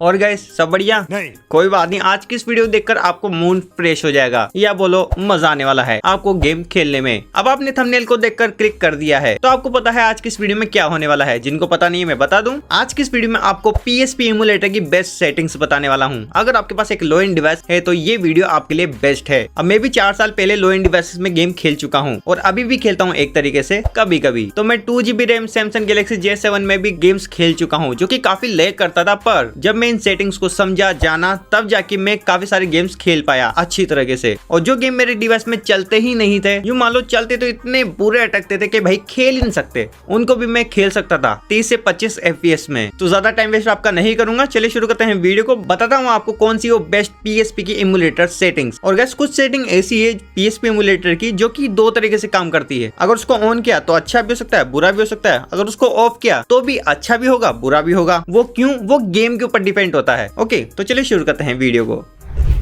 और गाइस सब बढ़िया? नहीं। कोई बात नहीं, आज की इस वीडियो देखकर आपको मूड फ्रेश हो जाएगा या बोलो मजा आने वाला है आपको गेम खेलने में। अब आपने थंबनेल को देखकर क्लिक कर दिया है तो आपको पता है आज की इस वीडियो में क्या होने वाला है। जिनको पता नहीं है मैं बता दूं, आज की इस वीडियो में आपको PSP एमुलेटर की बेस्ट सेटिंग्स बताने वाला हूं। अगर आपके पास एक लो एंड डिवाइस है तो ये वीडियो आपके लिए बेस्ट है। अब मैं भी 4 साल पहले लो एंड डिवाइसेस में गेम खेल चुका हूँ और अभी भी खेलता हूँ एक तरीके से कभी कभी। तो मैं 2GB RAM Samsung Galaxy J7 में भी गेम्स खेल चुका हूँ जो की काफी लैग करता था, पर जब मैं इन सेटिंग्स को समझा जाना तब जाके मैं काफी सारे गेम्स खेल पाया अच्छी तरीके से। और जो गेम मेरे डिवाइस में चलते ही नहीं थे, यूं मान लो चलते तो इतने बुरे अटकते थे कि भाई खेल ही नहीं सकते, उनको भी मैं खेल सकता था 30 से 25 FPS में। तो ज्यादा टाइम वेस्ट आपका नहीं करूंगा, चलिए शुरू करते हैं वीडियो को। बताता हूँ आपको कौन सी वो बेस्ट PSP की एमुलेटर सेटिंग्स। और गैस कुछ सेटिंग ऐसी है PSP एमुलेटर की जो कि 2 तरीके से काम करती है। अगर उसको ऑन किया तो अच्छा भी हो सकता है, बुरा भी हो सकता है। अगर उसको ऑफ किया तो भी अच्छा भी होगा, बुरा भी होगा। वो क्यों, वो गेम के ऊपर डिपेंड होता है। ओके, तो चलिए शुरू करते हैं वीडियो को।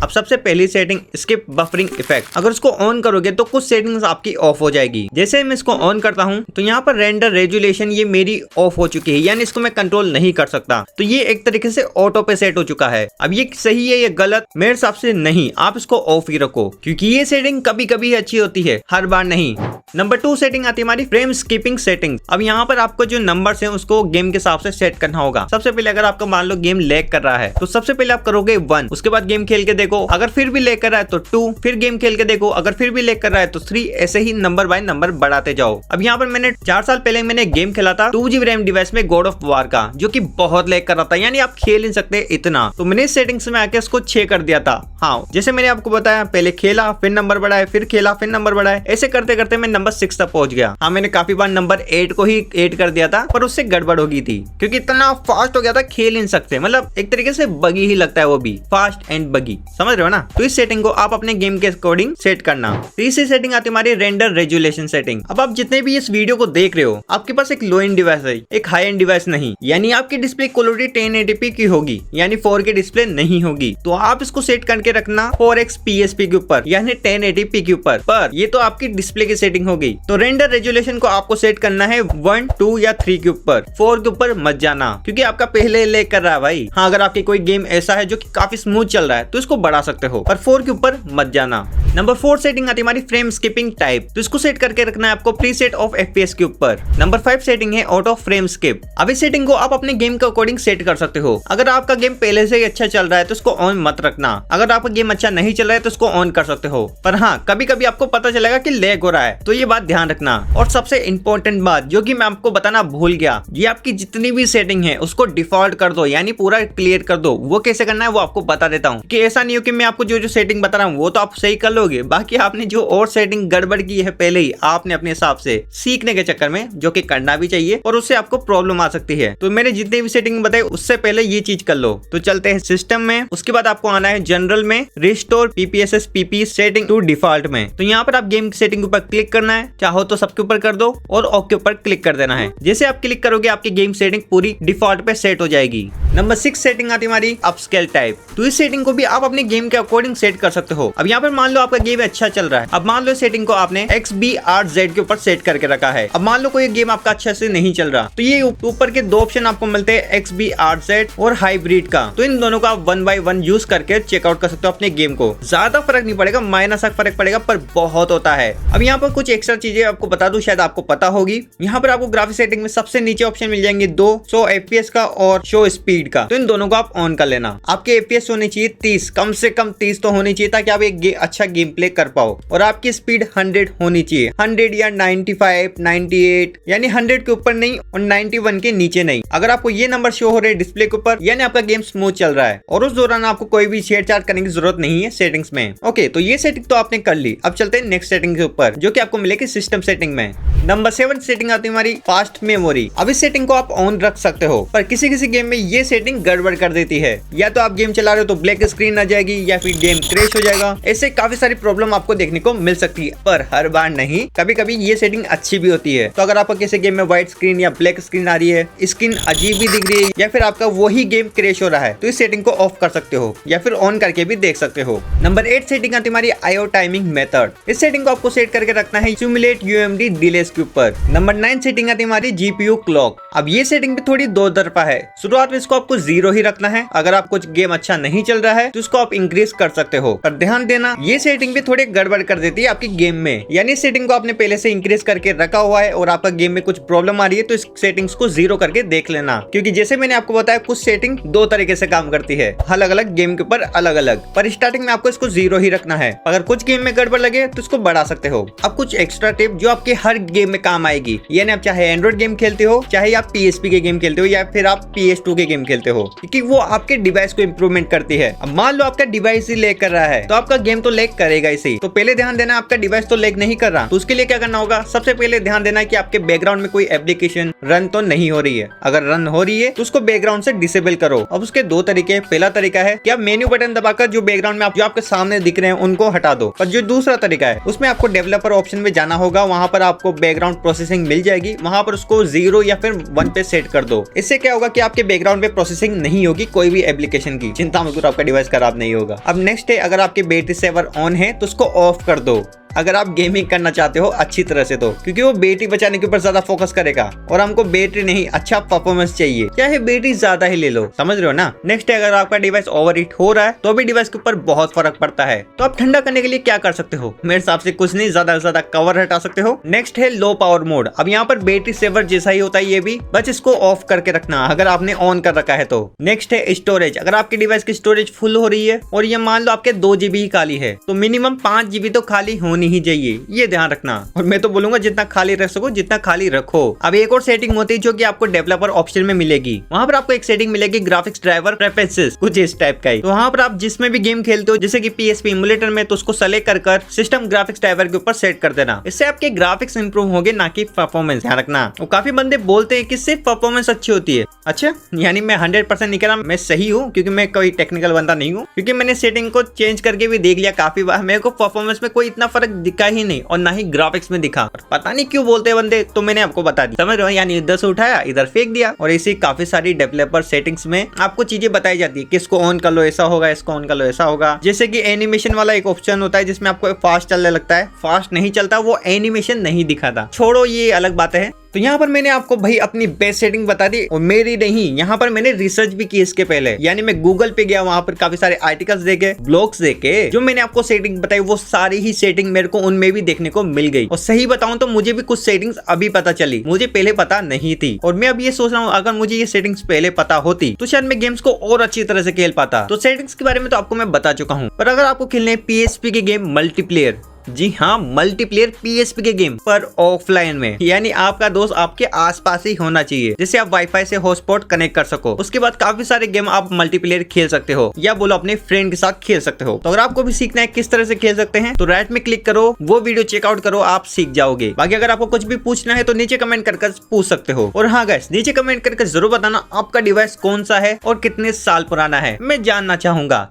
अब सबसे पहली सेटिंग स्किप बफरिंग इफेक्ट। अगर उसको ऑन करोगे तो कुछ सेटिंग्स आपकी ऑफ हो जाएगी। जैसे मैं इसको ऑन करता हूं तो यहाँ पर रेंडर रेजुलेशन ये मेरी ऑफ हो चुकी है, यानी इसको मैं कंट्रोल नहीं कर सकता। तो ये एक तरीके से ऑटो पे सेट हो चुका है। अब ये सही है या गलत मेरे हिसाब से नहीं, आप इसको ऑफ ही रखो क्योंकि ये सेटिंग कभी कभी अच्छी होती है, हर बार नहीं। नंबर 2 सेटिंग आती है हमारी फ्रेम स्किपिंग सेटिंग। अब यहाँ पर आपको जो नंबर्स हैं उसको गेम के हिसाब से सेट करना होगा। सबसे पहले अगर आपका मान लो गेम लैग कर रहा है तो सबसे पहले आप करोगे 1, उसके बाद गेम खेल के देखो, अगर फिर भी लैग कर रहा है तो 2, फिर गेम खेल के देखो, अगर फिर भी लैग कर रहा है तो 3, ऐसे ही नंबर बाय नंबर बढ़ाते जाओ। अब यहाँ पर मैंने 4 साल पहले मैंने गेम खेला था 2GB रैम डिवाइस में गॉड ऑफ वार का, जो कि बहुत लैग कर रहा था, यानी आप खेल नहीं सकते इतना। तो मैंने सेटिंग्स में आके इसको 6 कर दिया था। हाँ, जैसे मैंने आपको बताया, पहले खेला फिर नंबर बढ़ाए, फिर खेला फिर नंबर बढ़ाए, ऐसे करते करते मैं नंबर 6 तक पहुंच गया। हाँ, मैंने काफी बार नंबर 8 को ही 8 कर दिया था, पर उससे गड़बड़ हो गई थी क्योंकि इतना फास्ट हो गया था, खेल नहीं सकते। मतलब एक तरीके से बगी ही लगता है, वो भी फास्ट एंड बगी, समझ रहे हो ना। तो इस सेटिंग को आप अपने गेम के अकॉर्डिंग सेट करना। तीसरी सेटिंग आती है हमारी रेंडर रेजुलेशन सेटिंग। अब आप जितने भी इस वीडियो को देख रहे हो, आपके पास एक लो एंड डिवाइस है, एक हाई एंड डिवाइस नहीं, यानी आपकी डिस्प्ले क्वालिटी 1080p की होगी, यानी 4K डिस्प्ले नहीं होगी। तो आप इसको सेट करके रखना 4x PSP के ऊपर, यानी 1080p के ऊपर। पर ये तो आपकी डिस्प्ले की सेटिंग हो गई। तो रेंडर रेजुलेशन को आपको सेट करना है 1, 2 या 3 के ऊपर, 4 के ऊपर मत जाना क्योंकि आपका पहले लैग कर रहा है भाई। हाँ, अगर आपके कोई गेम ऐसा है जो कि काफी स्मूथ चल रहा है तो इसको बढ़ा सकते हो, पर 4 के ऊपर मत जाना। नंबर 4 सेटिंग आती है हमारी फ्रेम स्किपिंग टाइप। तो इसको सेट करके रखना है आपको प्रीसेट ऑफ FPS के ऊपर। नंबर 5 सेटिंग है ऑटो फ्रेम स्किप। अब इस सेटिंग को आप अपने गेम के अकॉर्डिंग सेट कर सकते हो। अगर आपका गेम पहले से ही अच्छा चल रहा है तो इसको ऑन मत रखना। अगर आपका गेम अच्छा नहीं चल रहा है तो इसको ऑन कर सकते हो, पर हाँ कभी कभी आपको पता चलेगा कि लैग हो रहा है, तो ये बात ध्यान रखना। और सबसे इंपॉर्टेंट बात जो कि मैं आपको बताना भूल गया, ये आपकी जितनी भी सेटिंग है उसको डिफॉल्ट कर दो, यानी पूरा क्लियर कर दो। वो कैसे करना है वो आपको बता देता हूँ कि ऐसा नहीं हो कि मैं आपको जो सेटिंग बता रहा हूँ वो तो आप सही कर लोगे, बाकी आपने जो और सेटिंग गड़बड़ की है पहले ही आपने अपने हिसाब से सीखने के चक्कर में, जो कि करना भी चाहिए, और उससे आपको प्रॉब्लम आ सकती है। तो मैंने जितने भी सेटिंग बताई उससे पहले ये चीज कर लो। तो चलते हैं सिस्टम में, उसके बाद आपको आना है जनरल में, restore PPSS PP setting to default में। तो यहाँ पर आप गेम की सेटिंग के ऊपर क्लिक करना है, चाहो तो सबके ऊपर कर दो और ओके के ऊपर क्लिक कर देना है। जैसे आप क्लिक करोगे आपकी गेम सेटिंग पूरी डिफॉल्ट पे सेट हो जाएगी। नंबर 6 सेटिंग आती है हमारी अपस्केल टाइप। तो इस सेटिंग को भी आप अपने गेम के अकॉर्डिंग सेट कर सकते हो। अब यहाँ पर मान लो आपका गेम अच्छा चल रहा है, अब मान लो सेटिंग को आपने XBRZ के ऊपर सेट करके रखा है। अब मान लो कोई गेम आपका अच्छे से नहीं चल रहा, तो ये ऊपर के 2 ऑप्शन आपको मिलते हैं XBRZ और हाइब्रिड का। तो इन दोनों का आप 1 by 1 यूज करके चेकआउट कर सकते हो अपने गेम को। ज्यादा फर्क नहीं पड़ेगा, माइनस सा फर्क पड़ेगा, पर बहुत होता है। अब यहाँ पर कुछ एक्स्ट्रा चीजें आपको बता दूं, शायद आपको पता होगी। यहाँ पर आपको ग्राफिक सेटिंग में सबसे नीचे ऑप्शन मिल जाएंगे 2, शो FPS का और शो स्पीड का। तो इन दोनों को आप ऑन कर लेना। आपके FPS होनी चाहिए 30, कम से कम 30 तो होनी चाहिए ताकि आप एक अच्छा गेम प्ले कर पाओ। और आपकी स्पीड 100 होनी चाहिए, 100 या 95, 98, यानी 100 के ऊपर नहीं और 91 के नीचे नहीं। अगर आपको ये नंबर शो हो रहे हैं डिस्प्ले के ऊपर, यानी आपका गेम स्मूथ चल रहा है और उस दौरान आपको कोई भी छेड़छाड़ करने की जरूरत नहीं है सेटिंग्स में। ओके, तो ये सेटिंग तो आपने कर ली। अब चलते हैं नेक्स्ट सेटिंग के ऊपर जो कि आपको मिलेगी सिस्टम सेटिंग में। नंबर 7 सेटिंग आती है हमारी फास्ट मेमोरी। अब इस सेटिंग को आप ऑन रख सकते हो, पर किसी किसी गेम में ये सेटिंग गड़बड़ कर देती है। या तो आप गेम चला रहे हो तो ब्लैक स्क्रीन आ जाएगी, जाएगी या फिर गेम क्रैश हो जाएगा। ऐसे काफी सारी प्रॉब्लम आपको देखने को मिल सकती है, पर हर बार नहीं, कभी कभी ये सेटिंग अच्छी भी होती है। तो अगर आपको किसी गेम में व्हाइट स्क्रीन या ब्लैक स्क्रीन आ रही है, स्क्रीन अजीब भी दिख रही है या फिर आपका वही गेम क्रैश हो रहा है, तो इस सेटिंग को ऑफ कर सकते हो या फिर ऑन करके भी देख सकते हो। नंबर 8 सेटिंग आती है हमारी IO टाइमिंग मेथड। इस सेटिंग को आपको सेट करके रखना है सिमुलेट UMD डिलेस के ऊपर। नंबर 9 सेटिंग आती है हमारी GPU क्लॉक। अब ये सेटिंग भी थोड़ी दो तरफा है। शुरुआत में इसको आपको 0 ही रखना है। अगर आप कुछ गेम अच्छा नहीं चल रहा है तो इसको आप इंक्रीज कर सकते हो, पर ध्यान देना ये सेटिंग भी थोड़ी गड़बड़ कर देती है आपकी गेम में। यानी इस सेटिंग को आपने पहले से इंक्रीज करके रखा हुआ है और आपका गेम में कुछ प्रॉब्लम आ रही है तो इस सेटिंग्स को 0 करके देख लेना, क्योंकि जैसे मैंने आपको बताया कुछ सेटिंग दो तरीके से काम करती है, अलग अलग गेम के ऊपर अलग अलग। पर स्टार्टिंग में आपको इसको 0 ही रखना है। अगर कुछ गेम में गड़बड़ लगे तो इसको बढ़ा सकते हो। अब कुछ एक्स्ट्रा टिप जो आपके हर गेम में काम आएगी, यानी आप चाहे एंड्रॉइड गेम खेलते हो, चाहे आप PSP के गेम खेलते हो या फिर आप PS2 के गेम खेलते हो, क्योंकि वो आपके डिवाइस को इंप्रूवमेंट करती है। अब मान लो आपका डिवाइस ही लैग कर रहा है तो आपका गेम तो लैग करेगा ही। तो पहले ध्यान देना आपका डिवाइस तो लैग नहीं कर रहा, तो उसके लिए क्या करना होगा, सबसे पहले ध्यान देना कि आपके बैकग्राउंड में कोई एप्लीकेशन रन तो नहीं हो रही है। अगर रन हो रही है तो उसको बैकग्राउंड से डिसेबल करो। अब उसके दो तरीके, पहला तरीका है कि आप मेन्यू बटन दबाकर जो बैकग्राउंड में जो आपके सामने दिख रहे हैं उनको हटा दो। पर जो दूसरा तरीका है उसमें आपको डेवलपर ऑप्शन में जाना होगा, वहां पर आपको बैकग्राउंड प्रोसेसिंग मिल जाएगी, वहां पर उसको 0 या फिर 1 पे सेट कर दो। इससे क्या होगा कि आपके बैकग्राउंड पे प्रोसेसिंग नहीं होगी कोई भी एप्लीकेशन की। चिंता मत करो, आपका डिवाइस खराब नहीं होगा। अब नेक्स्ट है, अगर आपके बैटरी सेवर ऑन है तो उसको ऑफ कर दो अगर आप गेमिंग करना चाहते हो अच्छी तरह से, तो क्योंकि वो बैटरी बचाने के ऊपर ज्यादा फोकस करेगा और हमको बैटरी नहीं अच्छा परफॉर्मेंस चाहिए, चाहे बैटरी ज्यादा ही ले लो, समझ रहे हो ना। नेक्स्ट है, अगर आपका डिवाइस ओवरहीट हो रहा है तो भी डिवाइस के ऊपर बहुत फर्क पड़ता है। तो आप ठंडा करने के लिए क्या कर सकते हो, मेरे हिसाब से कुछ नहीं, ज्यादा से ज्यादा कवर हटा सकते हो। नेक्स्ट है लो पावर मोड। अब यहाँ पर बैटरी सेवर जैसा ही होता है ये भी, बस इसको ऑफ करके रखना अगर आपने ऑन कर रखा है तो। नेक्स्ट है स्टोरेज। अगर आपके डिवाइस की स्टोरेज फुल हो रही है और ये मान लो आपके 2 GB ही खाली है, तो मिनिमम 5 GB तो खाली होनी ही चाहिए, ये ध्यान रखना। और मैं तो बोलूंगा जितना खाली रख सको जितना खाली रखो। अब एक और सेटिंग होती है जो कि आपको डेवलपर ऑप्शन में मिलेगी, वहां पर आपको एक सेटिंग मिलेगी ग्राफिक्स ड्राइवर प्रेफरेंसेस, कुछ इस टाइप का ही। तो वहां पर आप जिसमें भी गेम खेलते हो, जैसे कि PSP इमुलेटर में, तो उसको सेलेक्ट कर सिस्टम ग्राफिक्स ड्राइवर के ऊपर सेट कर देना। इससे आपके ग्राफिक्स इंप्रूव होंगे, ना कि परफॉर्मेंस, ध्यान रखना। और काफी बंदे बोलते हैं कि सिर्फ परफॉर्मेंस अच्छी होती है। अच्छा, यानी मैं 100% नहीं कह रहा, मैं सही हूँ क्योंकि मैं कोई टेक्निकल बंदा नहीं हूँ, क्योंकि मैंने सेटिंग को चेंज करके भी देख लिया काफी बार, मेरे को परफॉर्मेंस में कोई इतना फर्क दिखा ही नहीं और ना ही ग्राफिक्स में दिखा। पता नहीं क्यों बोलते हैं बंदे, तो मैंने आपको बता दी, समझ रहे हो। यानी इधर से उठाया इधर फेंक दिया। और ऐसी काफी सारी डेवलपर सेटिंग्स में आपको चीजें बताई जाती है कि इसको ऑन कर लो ऐसा होगा, इसको ऑन कर लो ऐसा होगा। जैसे कि एनिमेशन वाला एक ऑप्शन होता है जिसमें आपको फास्ट चलने लगता है, फास्ट नहीं चलता, वो एनिमेशन नहीं दिखाता। छोड़ो, ये अलग बात है। तो यहाँ पर मैंने आपको भाई अपनी बेस्ट सेटिंग बता दी, और मेरी नहीं, यहाँ पर मैंने रिसर्च भी की इसके पहले। यानी मैं गूगल पे गया, वहां पर काफी सारे आर्टिकल्स देखे, ब्लॉग्स देखे, जो मैंने आपको सेटिंग बताई वो सारी ही सेटिंग मेरे को उनमें भी देखने को मिल गई। और सही बताऊं तो मुझे भी कुछ सेटिंग्स अभी पता चली, मुझे पहले पता नहीं थी। और मैं अब ये सोच रहा हूँ अगर मुझे ये सेटिंग्स पहले पता होती तो शायद मैं गेम्स को और अच्छी तरह से खेल पाता। तो सेटिंग्स के बारे में तो आपको मैं बता चुका हूँ, पर अगर आपको खेलने PSP के गेम मल्टीप्लेयर, जी हाँ मल्टीप्लेयर PSP के गेम पर ऑफलाइन में, यानी आपका दोस्त आपके आसपास ही होना चाहिए, जिससे आप वाईफाई से हॉटस्पॉट कनेक्ट कर सको। उसके बाद काफी सारे गेम आप मल्टीप्लेयर खेल सकते हो, या बोलो अपने फ्रेंड के साथ खेल सकते हो। तो अगर आपको भी सीखना है किस तरह से खेल सकते हैं तो राइट में क्लिक करो, वो वीडियो चेकआउट करो, आप सीख जाओगे। बाकी अगर आपको कुछ भी पूछना है तो नीचे कमेंट करके पूछ सकते हो। और हाँ गाइस, नीचे कमेंट करके जरूर बताना आपका डिवाइस कौन सा है और कितने साल पुराना है, मैं जानना चाहूंगा।